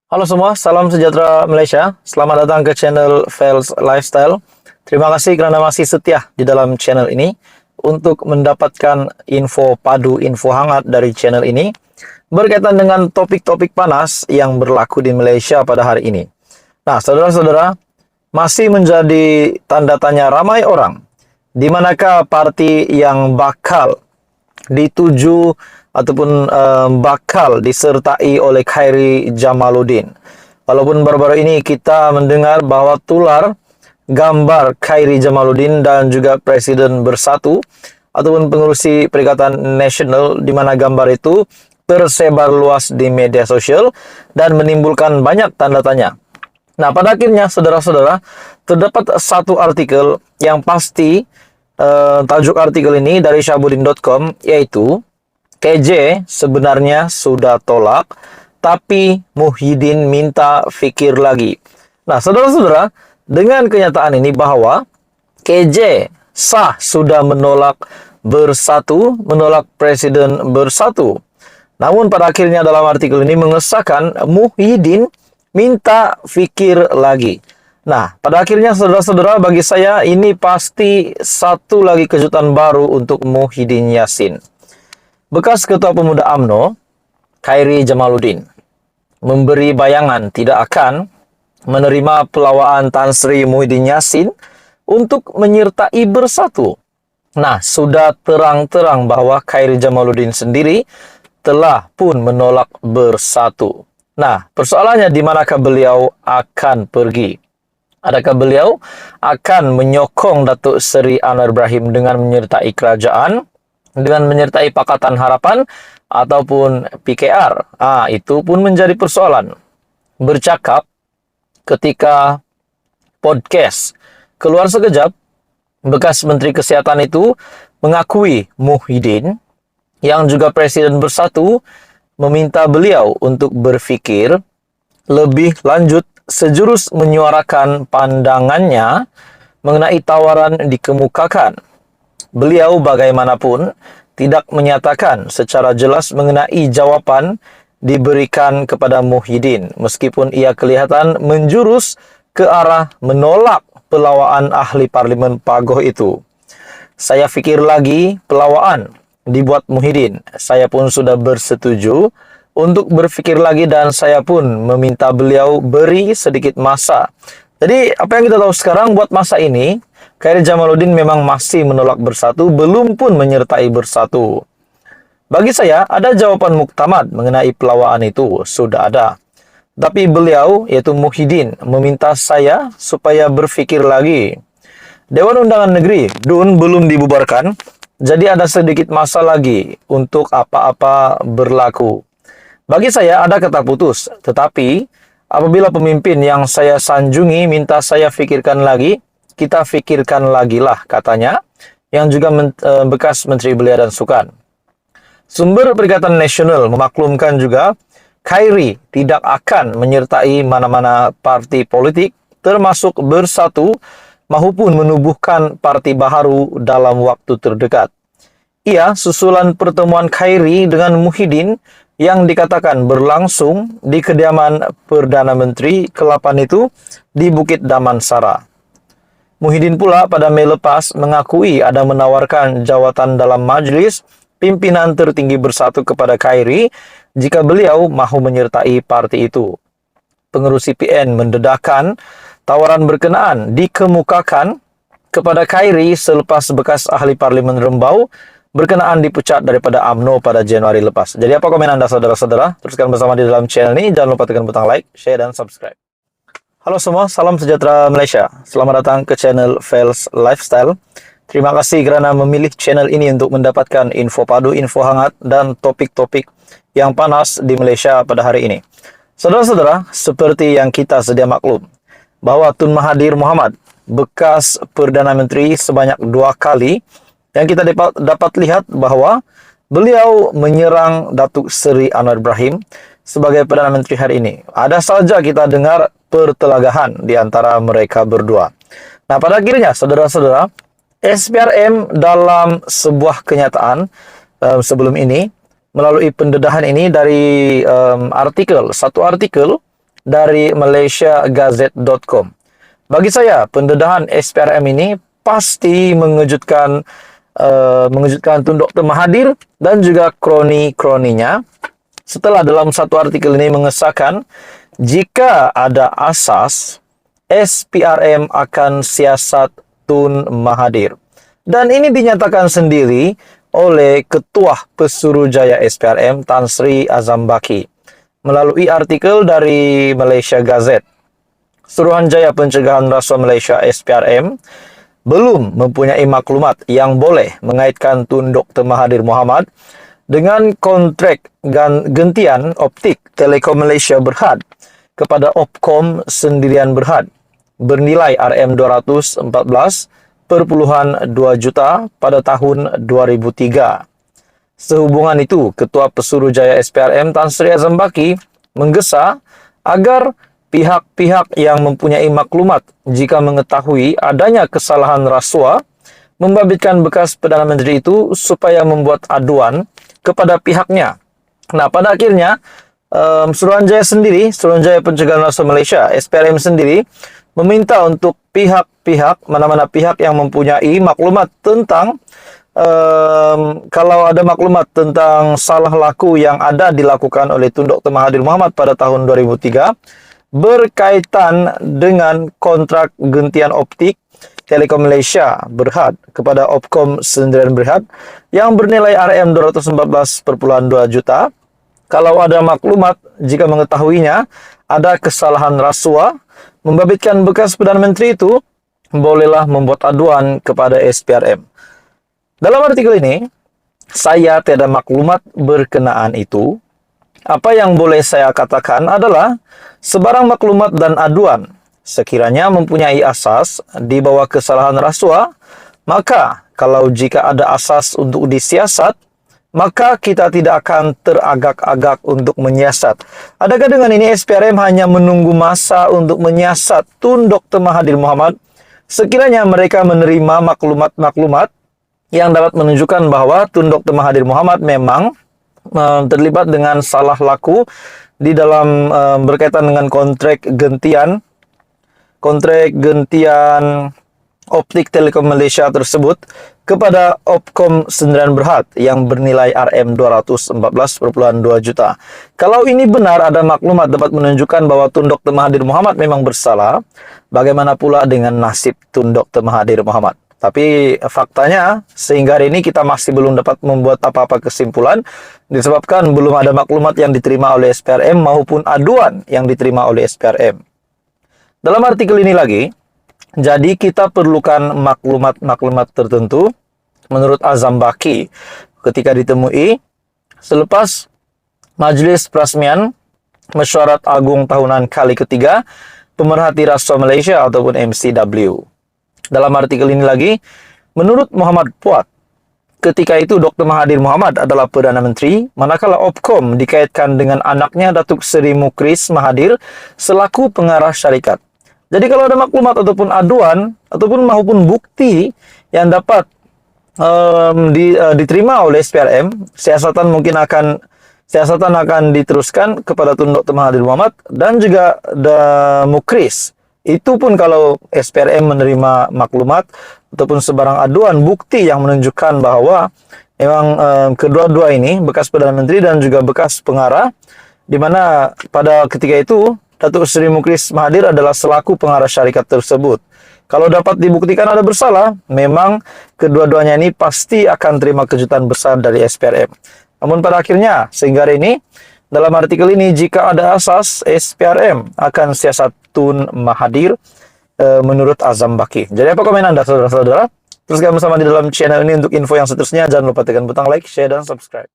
Halo semua, salam sejahtera Malaysia. Selamat datang ke channel Fels Lifestyle. Terima kasih kerana masih setia di dalam channel ini. Untuk mendapatkan info padu, info hangat dari channel ini berkaitan dengan topik-topik panas yang berlaku di Malaysia pada hari ini. Nah, saudara-saudara, masih menjadi tanda tanya ramai orang, di manakah parti yang bakal dituju ataupun bakal disertai oleh Khairi Jamaluddin. Walaupun baru-baru ini kita mendengar bahwa tular gambar Khairi Jamaluddin dan juga Presiden Bersatu ataupun pengurusi Perikatan Nasional, di mana gambar itu tersebar luas di media sosial dan menimbulkan banyak tanda tanya. Nah, pada akhirnya saudara-saudara, terdapat satu artikel yang pasti, tajuk artikel ini dari syahbudin.com, yaitu KJ sebenarnya sudah tolak, tapi Muhyiddin minta fikir lagi. Nah, saudara-saudara, dengan kenyataan ini bahwa KJ sah sudah menolak Bersatu, menolak Presiden Bersatu. Namun pada akhirnya dalam artikel ini mengesahkan Muhyiddin minta fikir lagi. Nah, pada akhirnya saudara-saudara, bagi saya ini pasti satu lagi kejutan baru untuk Muhyiddin Yassin. Bekas Ketua Pemuda UMNO, Khairi Jamaluddin, memberi bayangan tidak akan menerima pelawaan Tan Sri Muhyiddin Yassin untuk menyertai Bersatu. Nah, sudah terang-terang bahwa Khairi Jamaluddin sendiri telah pun menolak Bersatu. Nah, persoalannya di manakah beliau akan pergi? Adakah beliau akan menyokong Datuk Seri Anwar Ibrahim dengan menyertai kerajaan, dengan menyertai Pakatan Harapan, ataupun PKR? Itu pun menjadi persoalan. Bercakap ketika podcast Keluar Sekejap, bekas Menteri Kesihatan itu mengakui Muhyiddin, yang juga Presiden Bersatu, meminta beliau untuk berfikir lebih lanjut sejurus menyuarakan pandangannya mengenai tawaran dikemukakan. Beliau bagaimanapun tidak menyatakan secara jelas mengenai jawapan diberikan kepada Muhyiddin, meskipun ia kelihatan menjurus ke arah menolak pelawaan ahli parlimen Pagoh itu. Saya fikir lagi pelawaan dibuat Muhyiddin. Saya pun sudah bersetuju untuk berfikir lagi dan saya pun meminta beliau beri sedikit masa. Jadi apa yang kita tahu sekarang, buat masa ini Khairi Jamaluddin memang masih menolak Bersatu, belum pun menyertai Bersatu. Bagi saya, ada jawaban muktamad mengenai pelawaan itu, sudah ada. Tapi beliau, yaitu Muhyiddin, meminta saya supaya berfikir lagi. Dewan Undangan Negeri, DUN, belum dibubarkan, jadi ada sedikit masa lagi untuk apa-apa berlaku. Bagi saya, ada kata putus, tetapi apabila pemimpin yang saya sanjungi minta saya fikirkan lagi, kita fikirkan lagi lah, katanya, yang juga bekas Menteri Belia dan Sukan. Sumber Perikatan Nasional memaklumkan juga Khairi tidak akan menyertai mana-mana parti politik, termasuk Bersatu, maupun menubuhkan parti baru dalam waktu terdekat. Ia susulan pertemuan Khairi dengan Muhyiddin yang dikatakan berlangsung di kediaman Perdana Menteri ke-8 itu di Bukit Damansara. Muhyiddin pula pada Mei lepas mengakui ada menawarkan jawatan dalam majlis pimpinan tertinggi Bersatu kepada Khairi jika beliau mahu menyertai parti itu. Pengerusi PN mendedahkan tawaran berkenaan dikemukakan kepada Khairi selepas bekas ahli parlimen Rembau berkenaan dipecat daripada UMNO pada Januari lepas. Jadi apa komen anda saudara-saudara? Teruskan bersama di dalam channel ini. Jangan lupa tekan butang like, share, dan subscribe. Halo semua, salam sejahtera Malaysia. Selamat datang ke channel Fels Lifestyle. Terima kasih kerana memilih channel ini untuk mendapatkan info padu, info hangat, dan topik-topik yang panas di Malaysia pada hari ini. Saudara-saudara, seperti yang kita sedia maklum, bahwa Tun Mahathir Mohamad, bekas Perdana Menteri sebanyak 2 kali, yang kita dapat lihat bahwa beliau menyerang Datuk Seri Anwar Ibrahim sebagai Perdana Menteri hari ini. Ada saja kita dengar pertelagahan di antara mereka berdua. Nah, pada akhirnya, saudara-saudara, SPRM dalam sebuah kenyataan sebelum ini, melalui pendedahan ini dari satu artikel dari malaysiagazette.com. Bagi saya, pendedahan SPRM ini pasti mengejutkan Tun Dr. Mahathir dan juga kroni-kroninya setelah dalam satu artikel ini mengesahkan jika ada asas SPRM akan siasat Tun Mahathir. Dan ini dinyatakan sendiri oleh Ketua Pesuruhjaya SPRM Tan Sri Azam Baki melalui artikel dari Malaysia Gazette. Suruhanjaya Pencegahan Rasuah Malaysia SPRM belum mempunyai maklumat yang boleh mengaitkan Tun Dr. Mahathir Mohamad dengan kontrak gentian optik Telekom Malaysia Berhad kepada Opkom Sendirian Berhad bernilai RM214.2 juta pada tahun 2003. Sehubungan itu, Ketua Pesuruhjaya SPRM Tan Sri Azam Baki menggesa agar pihak-pihak yang mempunyai maklumat jika mengetahui adanya kesalahan rasuah membabitkan bekas Perdana Menteri itu supaya membuat aduan kepada pihaknya. Nah, pada akhirnya Suruhanjaya Pencegahan Rasuah Malaysia SPRM sendiri meminta untuk pihak-pihak, mana-mana pihak yang mempunyai maklumat tentang kalau ada maklumat tentang salah laku yang ada dilakukan oleh Tun Dr. Mahathir Mohamad pada tahun 2003 berkaitan dengan kontrak gentian optik Telekom Malaysia Berhad kepada Opkom Sendirian Berhad yang bernilai RM214.2 juta. Kalau ada maklumat jika mengetahuinya ada kesalahan rasuah membabitkan bekas Perdana Menteri itu, bolehlah membuat aduan kepada SPRM. Dalam artikel ini, saya tiada maklumat berkenaan itu. Apa yang boleh saya katakan adalah sebarang maklumat dan aduan sekiranya mempunyai asas di bawah kesalahan rasuah, maka kalau jika ada asas untuk disiasat, maka kita tidak akan teragak-agak untuk menyiasat. Adakah dengan ini SPRM hanya menunggu masa untuk menyiasat Tun Dr. Mahathir Mohamad sekiranya mereka menerima maklumat-maklumat yang dapat menunjukkan bahwa Tun Dr. Mahathir Mohamad memang terlibat dengan salah laku di dalam berkaitan dengan kontrak gentian optik Telekom Malaysia tersebut kepada Opkom Sendirian Berhad yang bernilai RM214.2 juta. Kalau ini benar ada maklumat dapat menunjukkan bahwa Tun Dr. Mahathir Mohamad memang bersalah, bagaimana pula dengan nasib Tun Dr. Mahathir Mohamad? Tapi faktanya, sehingga hari ini kita masih belum dapat membuat apa-apa kesimpulan, disebabkan belum ada maklumat yang diterima oleh SPRM maupun aduan yang diterima oleh SPRM. Dalam artikel ini lagi, jadi kita perlukan maklumat-maklumat tertentu menurut Azam Baki ketika ditemui selepas Majlis Perasmian Mesyuarat Agung Tahunan kali ketiga Pemerhati Rasuah Malaysia ataupun MCW. Dalam artikel ini lagi, menurut Muhammad Puat, ketika itu Dr. Mahathir Mohamad adalah Perdana Menteri, manakala Opkom dikaitkan dengan anaknya Datuk Seri Mukris Mahathir selaku pengarah syarikat. Jadi kalau ada maklumat ataupun aduan ataupun maupun bukti yang dapat diterima oleh SPRM, siasatan akan diteruskan kepada Tun Dr. Mahathir Mohamad dan juga Mukris. Itu pun kalau SPRM menerima maklumat ataupun sebarang aduan bukti yang menunjukkan bahwa memang kedua-dua ini bekas Perdana Menteri dan juga bekas pengarah, di mana pada ketika itu Datuk Seri Mukris Mahathir adalah selaku pengarah syarikat tersebut. Kalau dapat dibuktikan ada bersalah, memang kedua-duanya ini pasti akan terima kejutan besar dari SPRM. Namun pada akhirnya, sehingga hari ini, dalam artikel ini, jika ada asas, SPRM akan siasat Tun Mahathir menurut Azam Baki. Jadi apa komen Anda, saudara-saudara? Teruskan bersama di dalam channel ini untuk info yang seterusnya. Jangan lupa tekan butang like, share, dan subscribe.